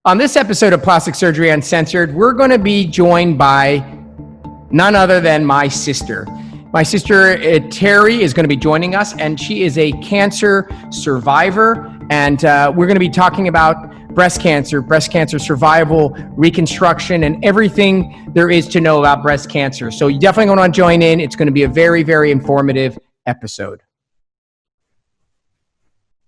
On this episode of Plastic Surgery Uncensored, we're going to be joined by none other than my sister. My sister, Terry, is going to be joining us, and she is a cancer survivor. And we're going to be talking about breast cancer survival, reconstruction, and everything there is to know about breast cancer. So you definitely want to join in. It's going to be a very, very informative episode.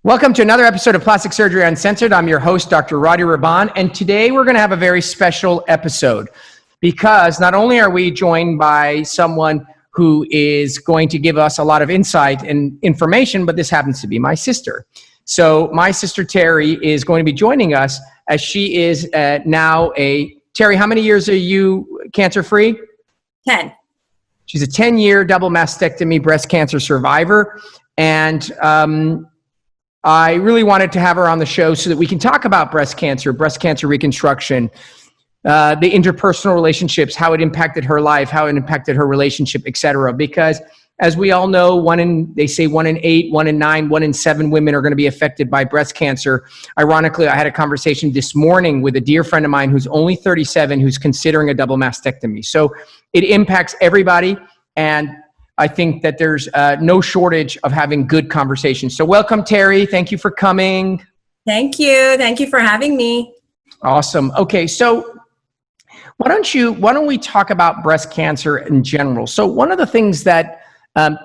Welcome to another episode of Plastic Surgery Uncensored. I'm your host, Dr. Roddy Raban, and today we're going to have a very special episode because not only are we joined by someone who is going to give us a lot of insight and information, but this happens to be my sister. So my sister, Terry, is going to be joining us as she is now Terry, how many years are you cancer-free? 10. She's a 10-year double mastectomy breast cancer survivor, and I really wanted to have her on the show so that we can talk about breast cancer reconstruction, the interpersonal relationships, how it impacted her life, how it impacted her relationship, etc. Because as we all know, they say 1 in 8, 1 in 9, 1 in 7 women are going to be affected by breast cancer. Ironically, I had a conversation this morning with a dear friend of mine who's only 37, who's considering a double mastectomy. So it impacts everybody, and I think that there's no shortage of having good conversations. So welcome, Terry. Thank you for coming. Thank you. Thank you for having me. Awesome. Okay, so why don't we talk about breast cancer in general? So one of the things that I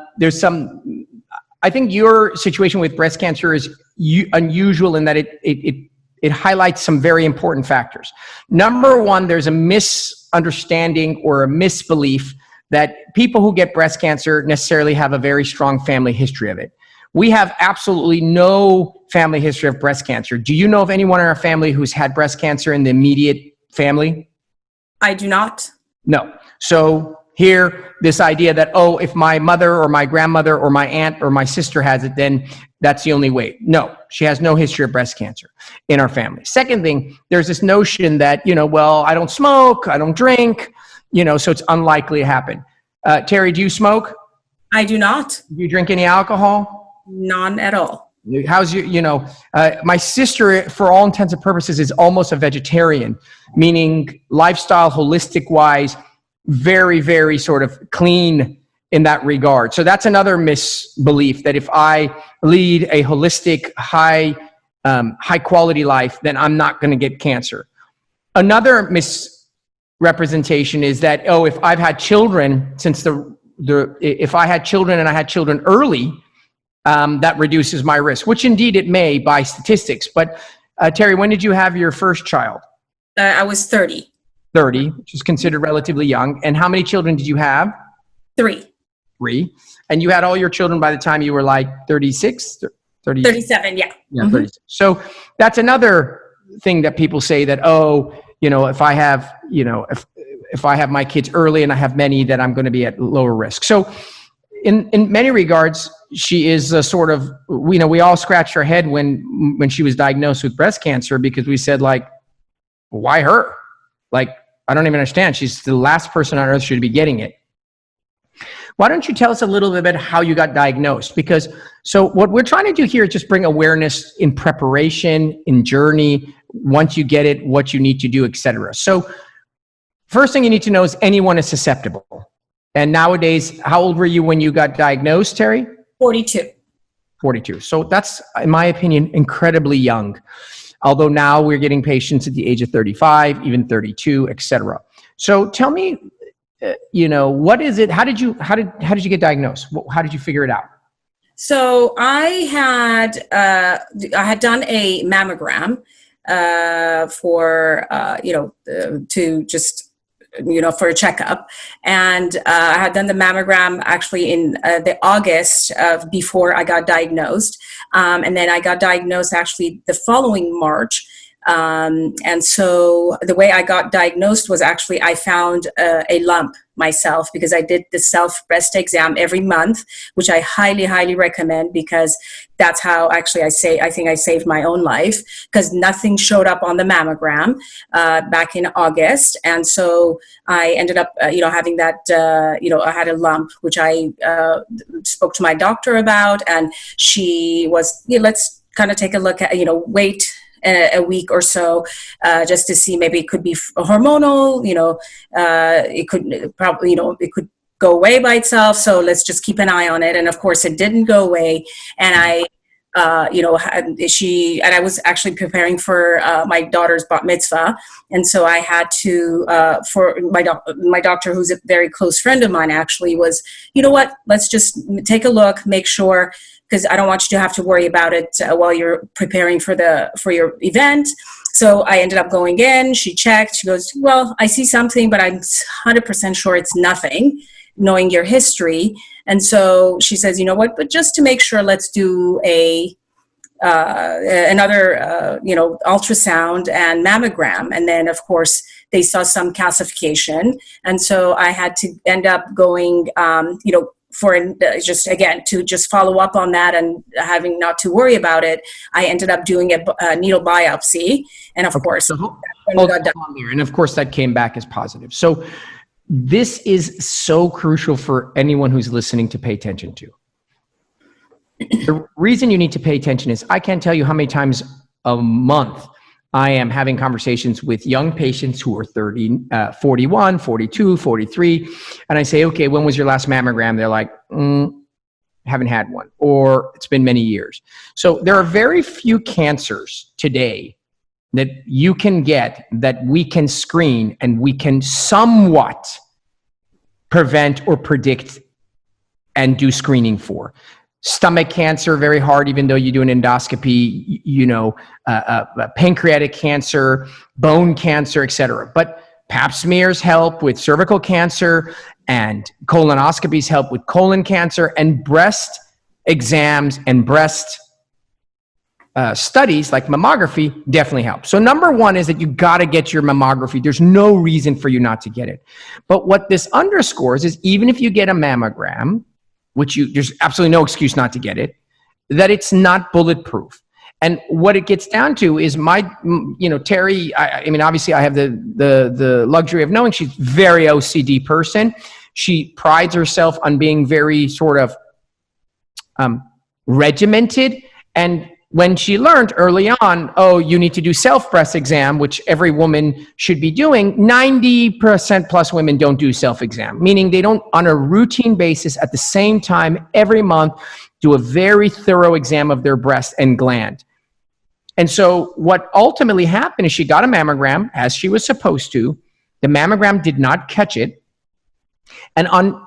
think your situation with breast cancer is unusual in that it highlights some very important factors. Number one, there's a misunderstanding or a misbelief that people who get breast cancer necessarily have a very strong family history of it. We have absolutely no family history of breast cancer. Do you know of anyone in our family who's had breast cancer in the immediate family? I do not. No. So here, this idea that, if my mother or my grandmother or my aunt or my sister has it, then that's the only way. No, she has no history of breast cancer in our family. Second thing, there's this notion that, I don't smoke, I don't drink, so it's unlikely to happen. Terry, do you smoke? I do not. Do you drink any alcohol? None at all. How's my sister, for all intents and purposes, is almost a vegetarian, meaning lifestyle, holistic wise, very, very sort of clean in that regard. So that's another misbelief, that if I lead a holistic, high quality life, then I'm not going to get cancer. Another misrepresentation is that, if I've had children, if I had children and I had children early, that reduces my risk, which indeed it may by statistics. But Terry, when did you have your first child? I was 30. 30, which is considered relatively young. And how many children did you have? 3. 3. And you had all your children by the time you were like 36? 37, yeah. Yeah, 36. So that's another thing that people say that, if I have, if I have my kids early and I have many, that I'm going to be at lower risk. So in many regards, she is a sort of, we all scratched our head when she was diagnosed with breast cancer, because we said, why her? I don't even understand. She's the last person on earth should be getting it. Why don't you tell us a little bit about how you got diagnosed? So what we're trying to do here is just bring awareness in preparation, in journey, once you get it, what you need to do, etc. So first thing you need to know is anyone is susceptible. And nowadays, how old were you when you got diagnosed, Terry? 42. 42. So that's, in my opinion, incredibly young. Although now we're getting patients at the age of 35, even 32, etc. So tell me, what is it? How did you get diagnosed? How did you figure it out? So I had done a mammogram to just for a checkup, and I had done the mammogram actually in the August before I got diagnosed, and then I got diagnosed actually the following March. And so the way I got diagnosed was actually I found a lump myself, because I did the self breast exam every month, which I highly, highly recommend, because that's how actually I think I saved my own life, because nothing showed up on the mammogram back in August. And so I ended up, having that, I had a lump, which I spoke to my doctor about, and she was, let's kind of take a look at, weight a week or so, just to see maybe it could be hormonal, it could probably, it could go away by itself. So let's just keep an eye on it. And of course it didn't go away. And I was actually preparing for my daughter's bat mitzvah, and so I had to for my doctor, who's a very close friend of mine, actually was, you know what, let's just take a look, make sure, because I don't want you to have to worry about it while you're preparing for your event. So I ended up going in. She checked. She goes, well, I see something, but I'm 100% sure it's nothing, knowing your history. And so she says, you know what, but just to make sure, let's do another ultrasound and mammogram. And then of course they saw some calcification. And so I had to end up going, for just follow up on that and having not to worry about it. I ended up doing a needle biopsy. And of course, hold on there. And of course that came back as positive. So this is so crucial for anyone who's listening to pay attention to. The reason you need to pay attention is I can't tell you how many times a month I am having conversations with young patients who are 30, 41, 42, 43. And I say, okay, when was your last mammogram? They're like, haven't had one, or it's been many years. So there are very few cancers today that you can get that we can screen and we can somewhat prevent or predict and do screening for. Stomach cancer, very hard, even though you do an endoscopy, pancreatic cancer, bone cancer, etc. But pap smears help with cervical cancer, and colonoscopies help with colon cancer, and breast exams and breast studies like mammography definitely help. So number one is that you got to get your mammography. There's no reason for you not to get it. But what this underscores is even if you get a mammogram, there's absolutely no excuse not to get it, that it's not bulletproof. And what it gets down to is Terry, I mean, obviously I have the luxury of knowing she's a very OCD person. She prides herself on being very sort of regimented. And when she learned early on, you need to do self-breast exam, which every woman should be doing, 90% plus women don't do self-exam, meaning they don't, on a routine basis, at the same time, every month, do a very thorough exam of their breast and gland. And so what ultimately happened is she got a mammogram, as she was supposed to. The mammogram did not catch it. And on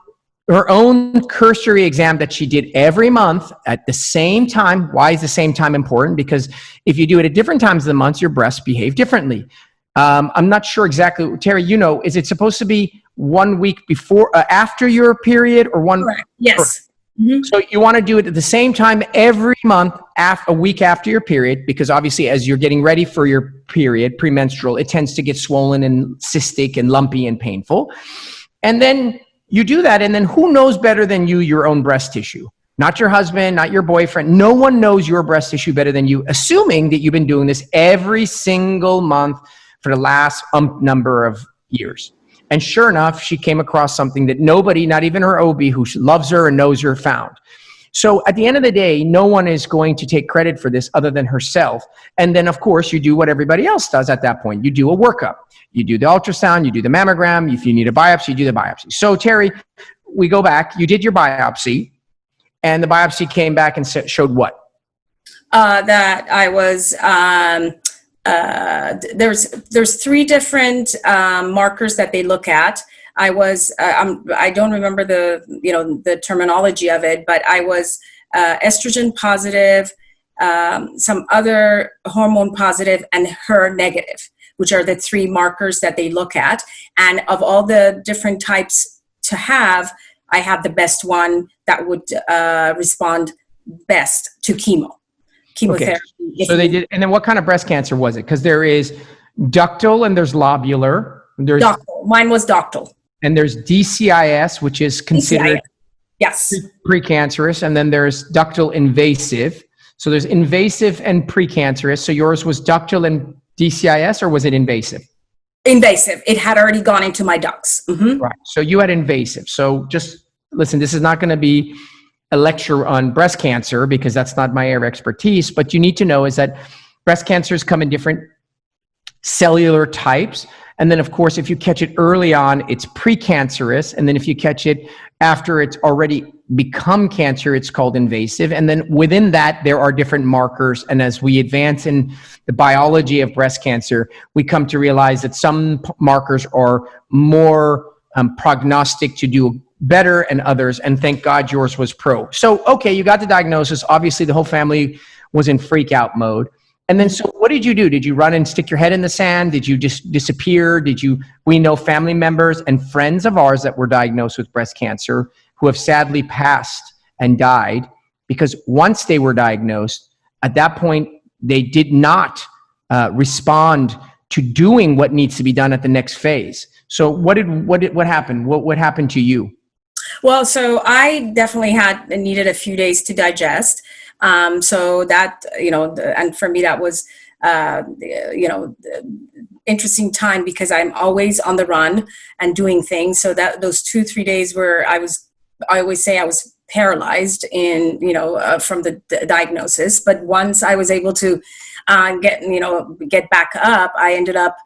her own cursory exam that she did every month at the same time. Why is the same time important? Because if you do it at different times of the month, your breasts behave differently. I'm not sure exactly, Terry, is it supposed to be 1 week before, after your period, or one? Correct. Yes. Mm-hmm. So you want to do it at the same time every month, a week after your period, because obviously as you're getting ready for your period, premenstrual, it tends to get swollen and cystic and lumpy and painful. And then you do that, and then who knows better than you your own breast tissue? Not your husband, not your boyfriend. No one knows your breast tissue better than you, assuming that you've been doing this every single month for the last number of years. And sure enough, she came across something that nobody, not even her OB who loves her and knows her, found. So at the end of the day, no one is going to take credit for this other than herself. And then, of course, you do what everybody else does at that point. You do a workup. You do the ultrasound, you do the mammogram. If you need a biopsy, you do the biopsy. So Terry, we go back. You did your biopsy, and the biopsy came back and showed what? That I was, there's three different markers that they look at. I was, I don't remember the terminology of it, but I was estrogen positive, some other hormone positive, and HER negative, which are the three markers that they look at. And of all the different types to have, I have the best one that would respond best to chemotherapy. Okay. So they did, and then what kind of breast cancer was it? Because there is ductal and there's lobular. There's ductal. Mine was ductal. And there's DCIS, which is considered precancerous, and then there's ductal invasive. So there's invasive and precancerous. So yours was ductal and DCIS, or was it invasive? Invasive. It had already gone into my ducts. Mm-hmm. Right. So you had invasive. So just listen, this is not going to be a lecture on breast cancer because that's not my area of expertise, but you need to know is that Breast cancers come in different cellular types. And then, of course, if you catch it early on, it's precancerous. And then if you catch it after it's already become cancer, it's called invasive. And then within that, there are different markers. And as we advance in the biology of breast cancer, we come to realize that some markers are more prognostic to do better and others. And thank God yours was pro. So, okay, you got the diagnosis. Obviously, the whole family was in freak out mode. And then, so what did you do? Did you run and stick your head in the sand? Did you just disappear? We know family members and friends of ours that were diagnosed with breast cancer who have sadly passed and died because once they were diagnosed, at that point, they did not respond to doing what needs to be done at the next phase. So what happened? What happened to you? Well, so I definitely needed a few days to digest. So that, and for me, that was, interesting time because I'm always on the run and doing things. So that those 2-3 days where I always say I was paralyzed from the diagnosis. But once I was able to get back up, I ended up,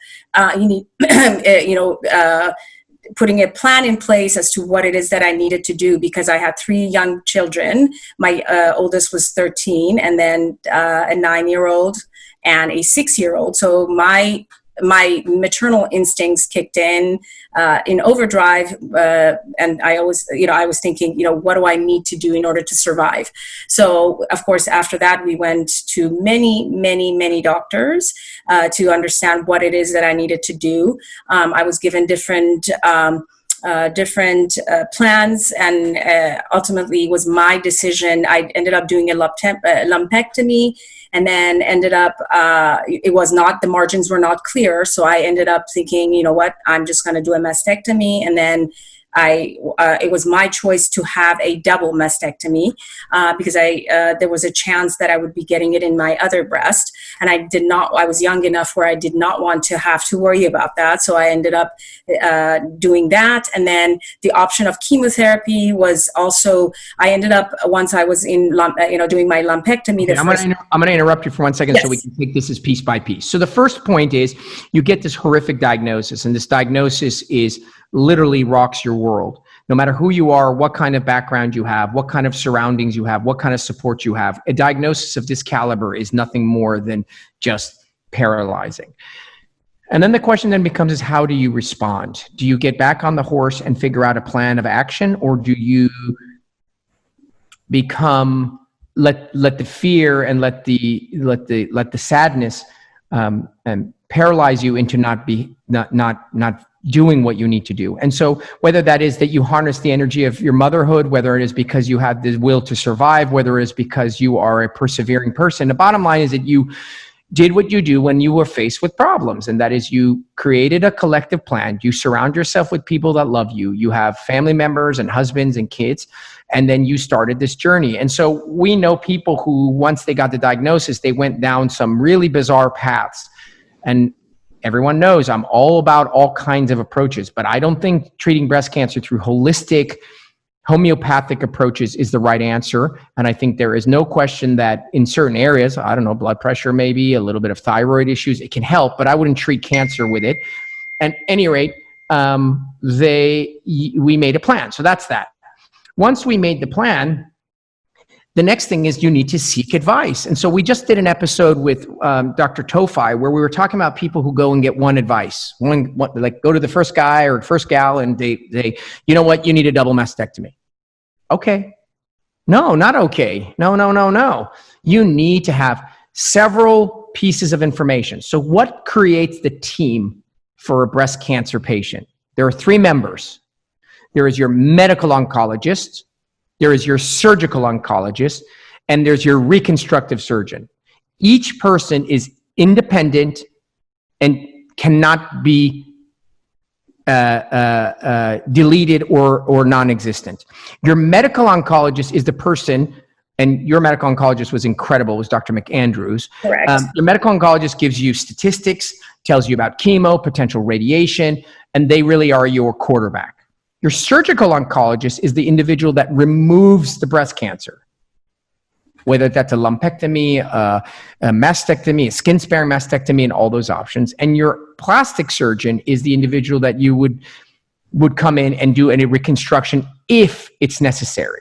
putting a plan in place as to what it is that I needed to do because I had 3 young children. My oldest was 13, and then a 9-year-old and a 6-year-old. So my maternal instincts kicked in overdrive, and I was thinking, what do I need to do in order to survive? So, of course, after that, we went to many, many, many doctors to understand what it is that I needed to do. I was given different plans, and ultimately it was my decision. I ended up doing a lumpectomy, and then ended up, the margins were not clear. So I ended up thinking, you know what, I'm just going to do a mastectomy. And then it was my choice to have a double mastectomy because there was a chance that I would be getting it in my other breast. And I was young enough where I did not want to have to worry about that. So I ended up doing that. And then the option of chemotherapy was also, I ended up, once I was in, doing my lumpectomy. Okay, I'm going to interrupt you for 1 second. Yes. So we can take this as piece by piece. So the first point is you get this horrific diagnosis, and this diagnosis is literally rocks your world. No matter who you are, what kind of background you have, what kind of surroundings you have, what kind of support you have, a diagnosis of this caliber is nothing more than just paralyzing. And then the question then becomes is how do you respond? Do you get back on the horse and figure out a plan of action, or do you let the fear and let the sadness and paralyze you into not doing what you need to do? And so whether that is that you harness the energy of your motherhood, whether it is because you have the will to survive, whether it is because you are a persevering person, the bottom line is that you did what you do when you were faced with problems. And that is you created a collective plan. You surround yourself with people that love you. You have family members and husbands and kids. And then you started this journey. And so we know people who, once they got the diagnosis, they went down some really bizarre paths. And everyone knows I'm all about all kinds of approaches, but I don't think treating breast cancer through holistic, homeopathic approaches is the right answer. And I think there is no question that in certain areas, I don't know, blood pressure, maybe a little bit of thyroid issues, it can help, but I wouldn't treat cancer with it. At any rate, we made a plan. So that's that. Once we made the plan, the next thing is you need to seek advice. And so we just did an episode with Dr. Tofi where we were talking about people who go and get one advice, like go to the first guy or first gal and they, you know what, you need a double mastectomy. Okay. No, not okay. No. You need to have several pieces of information. So what creates the team for a breast cancer patient? There are 3 members. There is your medical oncologist, there is your surgical oncologist, and there's your reconstructive surgeon. Each person is independent and cannot be deleted or non-existent. Your medical oncologist is the person, and your medical oncologist was incredible, was Dr. McAndrews. Correct. Your medical oncologist gives you statistics, tells you about chemo, potential radiation, and they really are your quarterback. Your surgical oncologist is the individual that removes the breast cancer. whether that's a lumpectomy, a mastectomy, a skin-sparing mastectomy, and all those options. And your plastic surgeon is the individual that you would come in and do any reconstruction if it's necessary.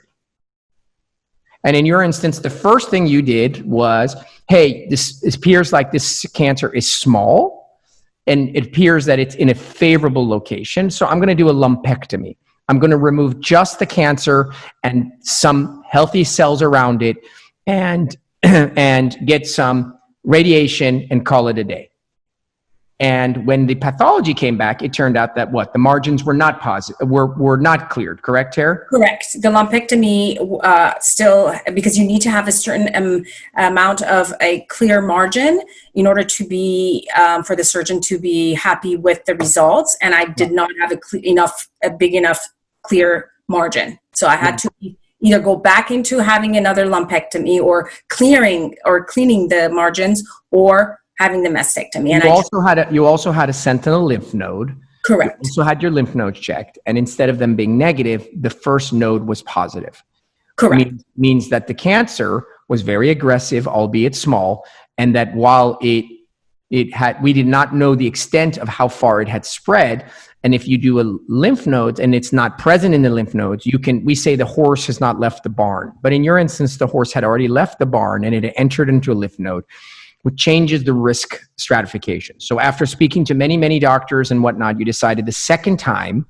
And in your instance, the first thing you did was, hey, this appears like this cancer is small, and it appears that it's in a favorable location. So I'm going to do a lumpectomy. I'm going to remove just the cancer and some healthy cells around it and get some radiation and call it a day. And when the pathology came back, it turned out that the margins were not positive, were not cleared, correct, Tara? Correct. The lumpectomy still, because you need to have a certain amount of a clear margin in order to be, for the surgeon to be happy with the results. And I did not have a big enough clear margin. So I had to either go back into having another lumpectomy or cleaning the margins or having the mastectomy. And you also had a sentinel lymph node. Correct. You also had your lymph nodes checked, and instead of them being negative, the first node was positive. Correct. Means that the cancer was very aggressive, albeit small, and that while we did not know the extent of how far it had spread. And if you do a lymph nodes and it's not present in the lymph nodes, we say the horse has not left the barn. But in your instance, the horse had already left the barn and it had entered into a lymph node, which changes the risk stratification. So after speaking to many, many doctors and whatnot, you decided the second time,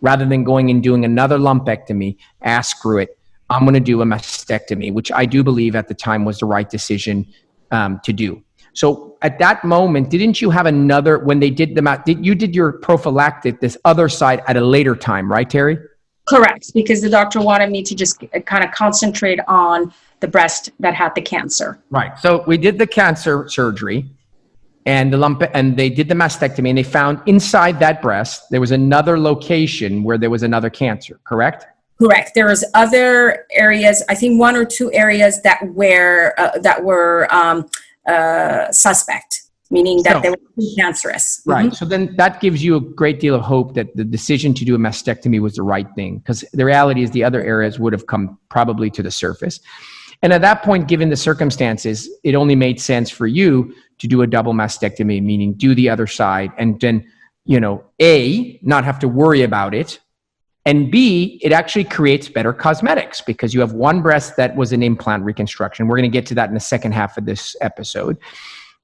rather than going and doing another lumpectomy, screw it, I'm going to do a mastectomy, which I do believe at the time was the right decision to do. So at that moment, didn't you have another, when they did you did your prophylactic, this other side at a later time, right, Terry? Correct, because the doctor wanted me to just kind of concentrate on the breast that had the cancer. Right. So we did the cancer surgery and they did the mastectomy, and they found inside that breast, there was another location where there was another cancer, correct? Correct. There was other areas, I think 1 or 2 areas that were suspect, meaning that they were cancerous. Right. Mm-hmm. So then that gives you a great deal of hope that the decision to do a mastectomy was the right thing, because the reality is the other areas would have come probably to the surface. And at that point, given the circumstances, it only made sense for you to do a double mastectomy, meaning do the other side and then, A, not have to worry about it. And B, it actually creates better cosmetics because you have one breast that was an implant reconstruction. We're going to get to that in the second half of this episode.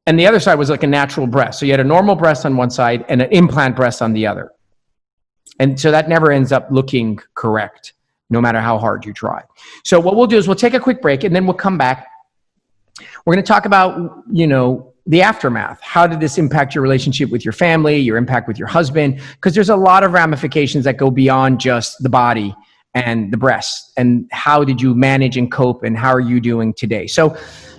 And the other side was like a natural breast. So you had a normal breast on one side and an implant breast on the other. And so that never ends up looking correct, no matter how hard you try. So what we'll do is we'll take a quick break and then we'll come back. We're going to talk about, the aftermath. How did this impact your relationship with your family, your impact with your husband? Because there's a lot of ramifications that go beyond just the body and the breasts. And how did you manage and cope, and how are you doing today? So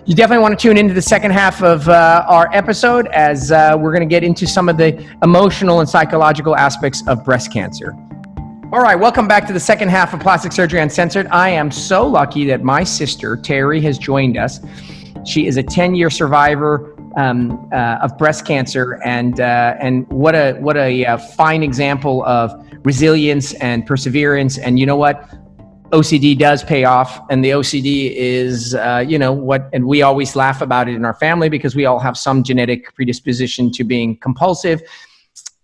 you definitely want to tune into the second half of our episode as we're going to get into some of the emotional and psychological aspects of breast cancer. All right, welcome back to the second half of Plastic Surgery Uncensored. I am so lucky that my sister, Terry, has joined us. She is a 10-year survivor of breast cancer, and what a fine example of resilience and perseverance. And you know what? OCD does pay off, and the OCD is, and we always laugh about it in our family because we all have some genetic predisposition to being compulsive.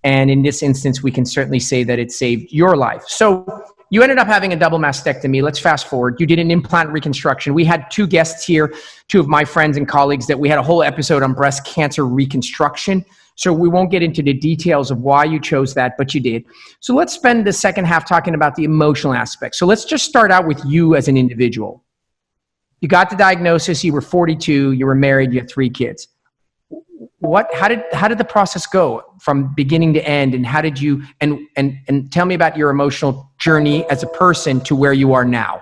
And in this instance, we can certainly say that it saved your life. So you ended up having a double mastectomy. Let's fast forward. You did an implant reconstruction. We had 2 guests here, 2 of my friends and colleagues, that we had a whole episode on breast cancer reconstruction. So we won't get into the details of why you chose that, but you did. So let's spend the second half talking about the emotional aspect. So let's just start out with you as an individual. You got the diagnosis, you were 42, you were married, you had 3 kids. How did the process go from beginning to end, and how did you, and tell me about your emotional journey as a person to where you are now?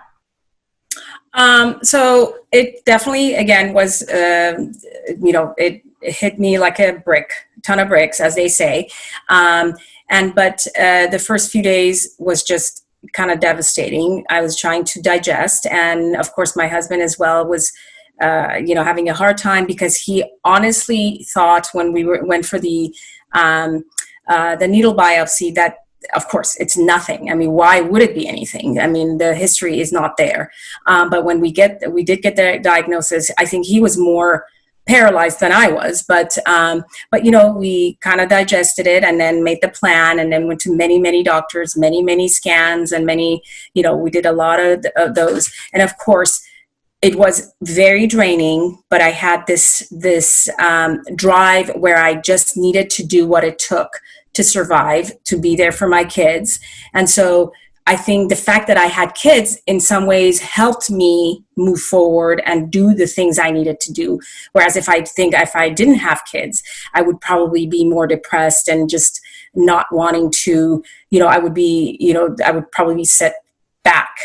So it definitely, again, was, it hit me like a ton of bricks, as they say. But the first few days was just kind of devastating. I was trying to digest. And of course, my husband as well was, having a hard time, because he honestly thought when we went for the needle biopsy that of course, it's nothing. I mean, why would it be anything? I mean, the history is not there. But when we did get the diagnosis, I think he was more paralyzed than I was, but we kind of digested it and then made the plan and then went to many doctors, many scans, and we did a lot of those. And of course, it was very draining, but I had this drive where I just needed to do what it took to survive, to be there for my kids. And so I think the fact that I had kids in some ways helped me move forward and do the things I needed to do. Whereas if I didn't have kids, I would probably be more depressed and just not wanting to, I would probably be set back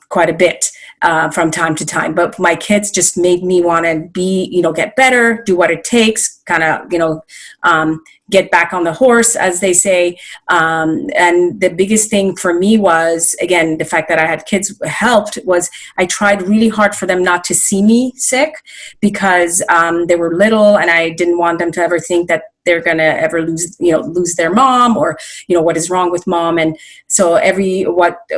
quite a bit from time to time. But my kids just made me want to get better, do what it takes, kind of, get back on the horse, as they say. And the biggest thing for me was, again, the fact that I had kids helped. Was I tried really hard for them not to see me sick, because they were little and I didn't want them to ever think that they're going to ever lose their mom, or, what is wrong with mom. And so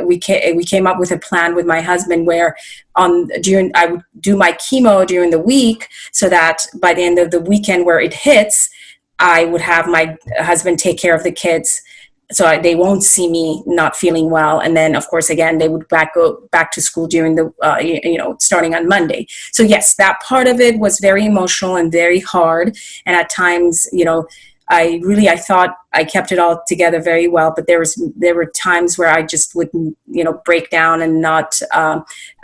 we came up with a plan with my husband where I would do my chemo during the week, so that by the end of the weekend where it hits, I would have my husband take care of the kids, so they won't see me not feeling well. And then, of course, again, they would go back to school during the, starting on Monday. So yes, that part of it was very emotional and very hard. And at times, I thought I kept it all together very well, but there were times where I just would, break down and not,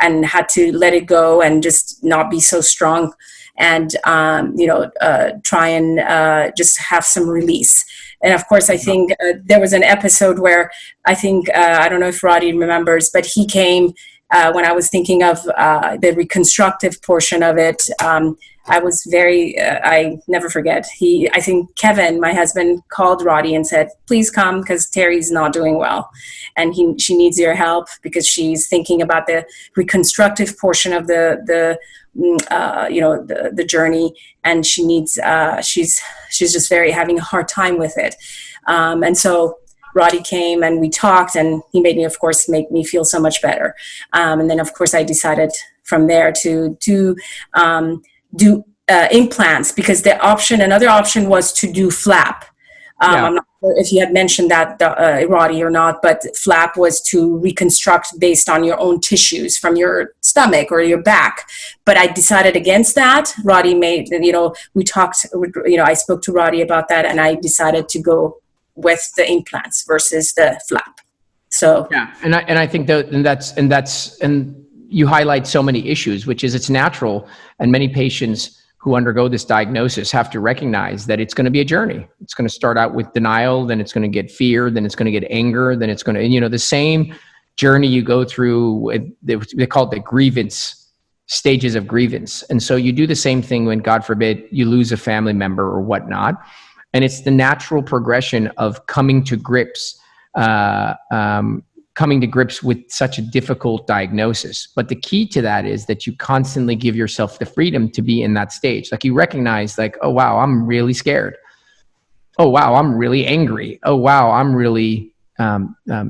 and had to let it go and just not be so strong, and try and just have some release. And of course, I think there was an episode where I think, I don't know if Roddy remembers, but he came when I was thinking of the reconstructive portion of it. I was I never forget. I think Kevin, my husband, called Roddy and said, "Please come, because Terry's not doing well. And she needs your help, because she's thinking about the reconstructive portion of the journey, and she needs she's just having a hard time with it." And so Roddy came and we talked, and he made me feel so much better. And then of course I decided from there to do implants, because another option was to do flap. I'm not sure if you had mentioned that, Roddy, or not, but flap was to reconstruct based on your own tissues from your stomach or your back. But I decided against that. Roddy we talked, I spoke to Roddy about that, and I decided to go with the implants versus the flap. So yeah, and I think and you highlight so many issues, which is it's natural, and many patients who undergo this diagnosis have to recognize that it's going to be a journey. It's going to start out with denial, then it's going to get fear, then it's going to get anger, then it's going to, the same journey you go through. They call it the grievance, stages of grievance. And so you do the same thing when, God forbid, you lose a family member or whatnot. And it's the natural progression of coming to grips with such a difficult diagnosis. But the key to that is that you constantly give yourself the freedom to be in that stage. Like, you recognize, like, oh, wow, I'm really scared. Oh, wow, I'm really angry. Oh, wow, I'm really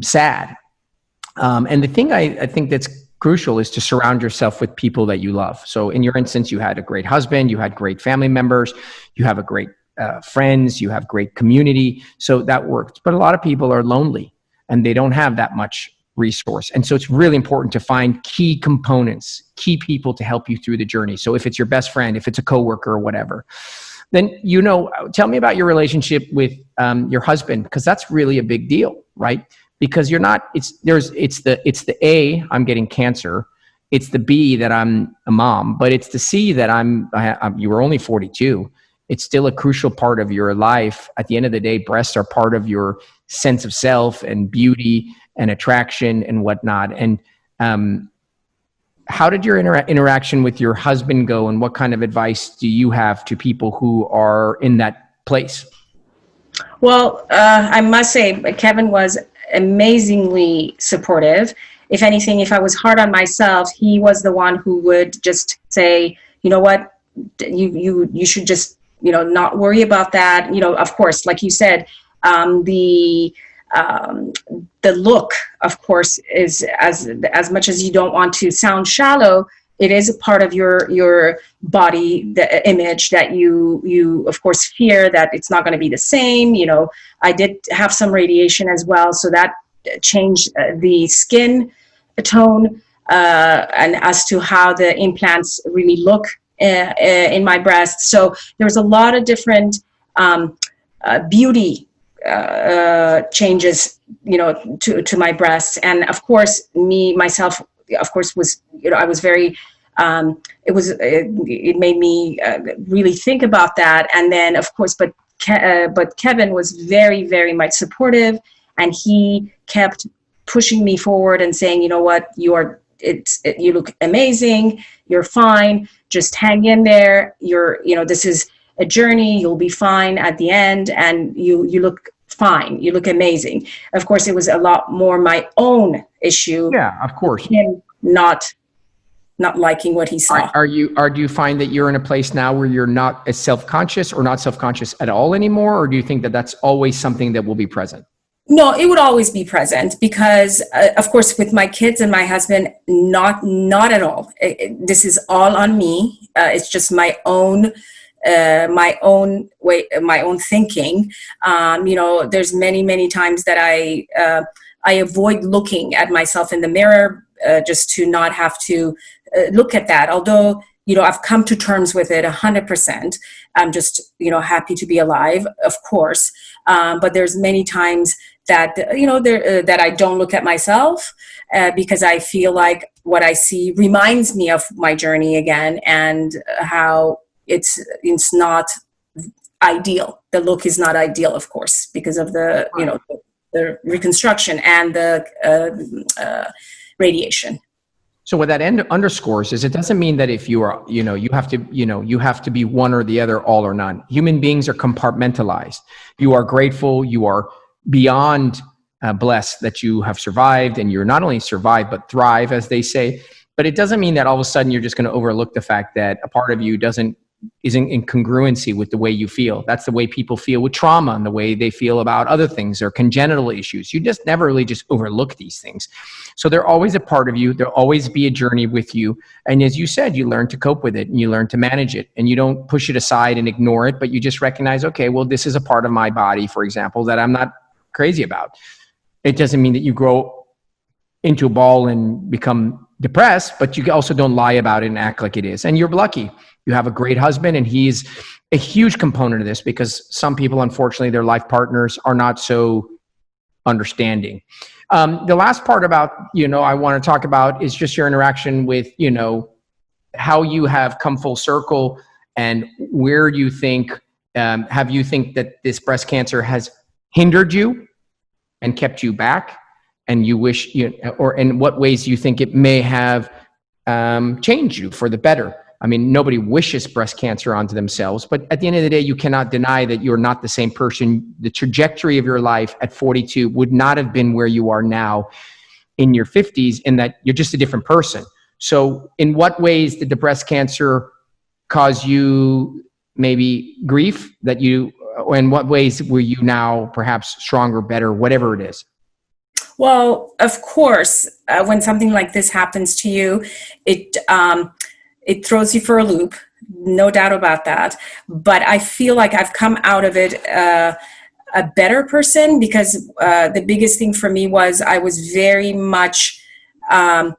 sad. And the thing I think that's crucial is to surround yourself with people that you love. So in your instance, you had a great husband, you had great family members, you have a great friends, you have great community. So that worked. But a lot of people are lonely, and they don't have that much resource. And so it's really important to find key components, key people to help you through the journey. So if it's your best friend, if it's a coworker or whatever, then, tell me about your relationship with your husband, because that's really a big deal, right? Because it's the A, I'm getting cancer. It's the B, that I'm a mom, but it's the C, that you were only 42. It's still a crucial part of your life. At the end of the day, breasts are part of your sense of self and beauty and attraction and whatnot. And how did your interaction with your husband go, and what kind of advice do you have to people who are in that place? Well, I must say, Kevin was amazingly supportive. If anything, if I was hard on myself, he was the one who would just say, you know what, you should just, not worry about that. Of course, like you said, the the look, of course, is as much as you don't want to sound shallow, it is a part of your body, the image that you of course fear that it's not going to be the same. I did have some radiation as well, so that changed the skin tone, and as to how the implants really look in my breast. So there's a lot of different beauty changes, to my breasts. And of course, myself, of course, was, I was very, it made me really think about that. And then, of course, but Kevin was very, very much supportive, and he kept pushing me forward and saying, you know what, you look amazing, you're fine, just hang in there, this is a journey, you'll be fine at the end, and you look fine, you look amazing. Of course, it was a lot more my own issue. Yeah, of course. Him not liking what he saw. Do you find that you're in a place now where you're not as self-conscious, or not self-conscious at all anymore? Or do you think that that's always something that will be present? No, it would always be present, because of course, with my kids and my husband, not at all. This is all on me. It's just my own way, my own thinking. There's many times that I avoid looking at myself in the mirror, just to not have to look at that. Although, I've come to terms with it 100%. I'm just, happy to be alive, of course. But there's many times that, that I don't look at myself, because I feel like what I see reminds me of my journey again, and how it's not ideal. The look is not ideal, of course, because of the, the reconstruction and the radiation. So what that underscores is, it doesn't mean that if you are, you have to be one or the other, all or none. Human beings are compartmentalized. You are grateful. You are beyond blessed that you have survived, and you're not only survive, but thrive, as they say. But it doesn't mean that all of a sudden you're just going to overlook the fact that a part of you isn't in congruency with the way you feel. That's the way people feel with trauma, and the way they feel about other things, or congenital issues. You just never really just overlook these things. So they're always a part of you. There'll always be a journey with you. And as you said, you learn to cope with it, and you learn to manage it, and you don't push it aside and ignore it, but you just recognize, okay, well, this is a part of my body, for example, that I'm not crazy about. It doesn't mean that you grow into a ball and become depressed, but you also don't lie about it and act like it is. And you're lucky. You have a great husband, and he's a huge component of this, because some people, unfortunately, their life partners are not so understanding. The last part about, I want to talk about is just your interaction with, how you have come full circle, and where you think, you think that this breast cancer has hindered you and kept you back, and you wish, or in what ways you think it may have changed you for the better? I mean, nobody wishes breast cancer onto themselves, but at the end of the day, you cannot deny that you're not the same person. The trajectory of your life at 42 would not have been where you are now in your 50s, in that you're just a different person. So in what ways did the breast cancer cause you maybe grief, or in what ways were you now perhaps stronger, better, whatever it is? Well, of course, when something like this happens to you, it throws you for a loop, no doubt about that. But I feel like I've come out of it a better person, because the biggest thing for me was I was very much, I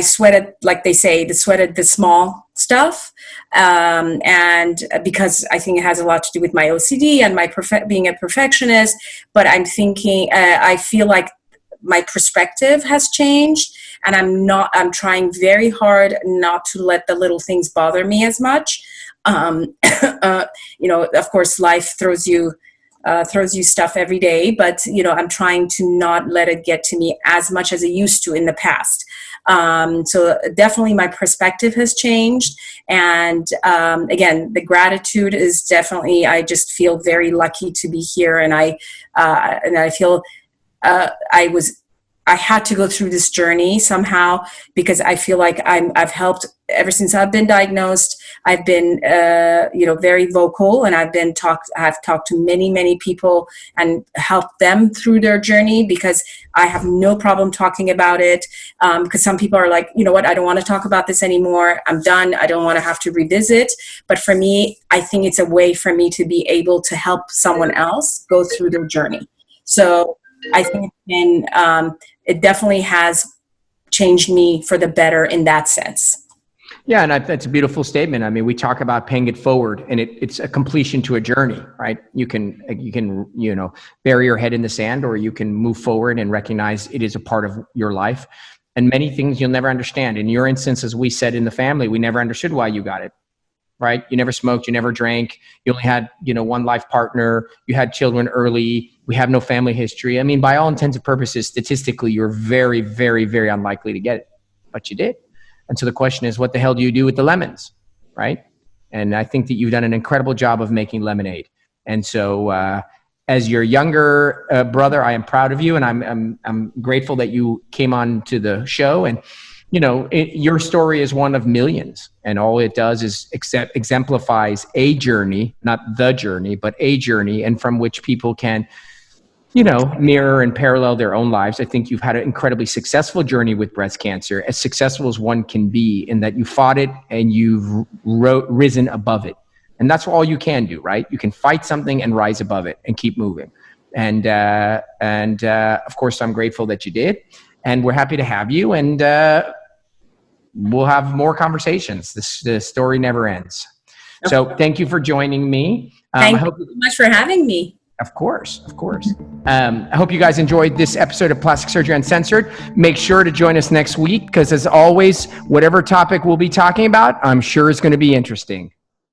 sweated, like they say, sweated the small stuff. And because I think it has a lot to do with my OCD and my being a perfectionist. But I'm thinking, I feel like my perspective has changed. And I'm trying very hard not to let the little things bother me as much. Of course, life throws you stuff every day, but, I'm trying to not let it get to me as much as it used to in the past. So definitely my perspective has changed. And, again, the gratitude is definitely, I just feel very lucky to be here. And I feel, I was I had to go through this journey somehow, because I feel like I've helped ever since I've been diagnosed. I've been, very vocal, and I've talked to many people and helped them through their journey, because I have no problem talking about it. Because some people are like, you know what, I don't want to talk about this anymore. I'm done. I don't want to have to revisit. But for me, I think it's a way for me to be able to help someone else go through their journey. So I think it definitely has changed me for the better in that sense. Yeah, and that's a beautiful statement. I mean, we talk about paying it forward, and it's a completion to a journey, right? You can bury your head in the sand, or you can move forward and recognize it is a part of your life. And many things you'll never understand. In your instance, as we said in the family, we never understood why you got it, right? You never smoked, you never drank, you only had, one life partner, you had children early, we have no family history. I mean, by all intents and purposes, statistically, you're very, very, very unlikely to get it, but you did. And so the question is, what the hell do you do with the lemons, right? And I think that you've done an incredible job of making lemonade. And so as your younger brother, I am proud of you, and I'm grateful that you came on to the show. And your story is one of millions, and all it does is exemplifies a journey, not the journey, but a journey, and from which people can, mirror and parallel their own lives. I think you've had an incredibly successful journey with breast cancer, as successful as one can be, in that you fought it and you've risen above it. And that's all you can do, right? You can fight something and rise above it and keep moving. And of course, I'm grateful that you did, and we're happy to have you. And we'll have more conversations. The story never ends. So thank you for joining me. Thank you so much for having me. Of course. I hope you guys enjoyed this episode of Plastic Surgery Uncensored. Make sure to join us next week, because as always, whatever topic we'll be talking about, I'm sure is going to be interesting.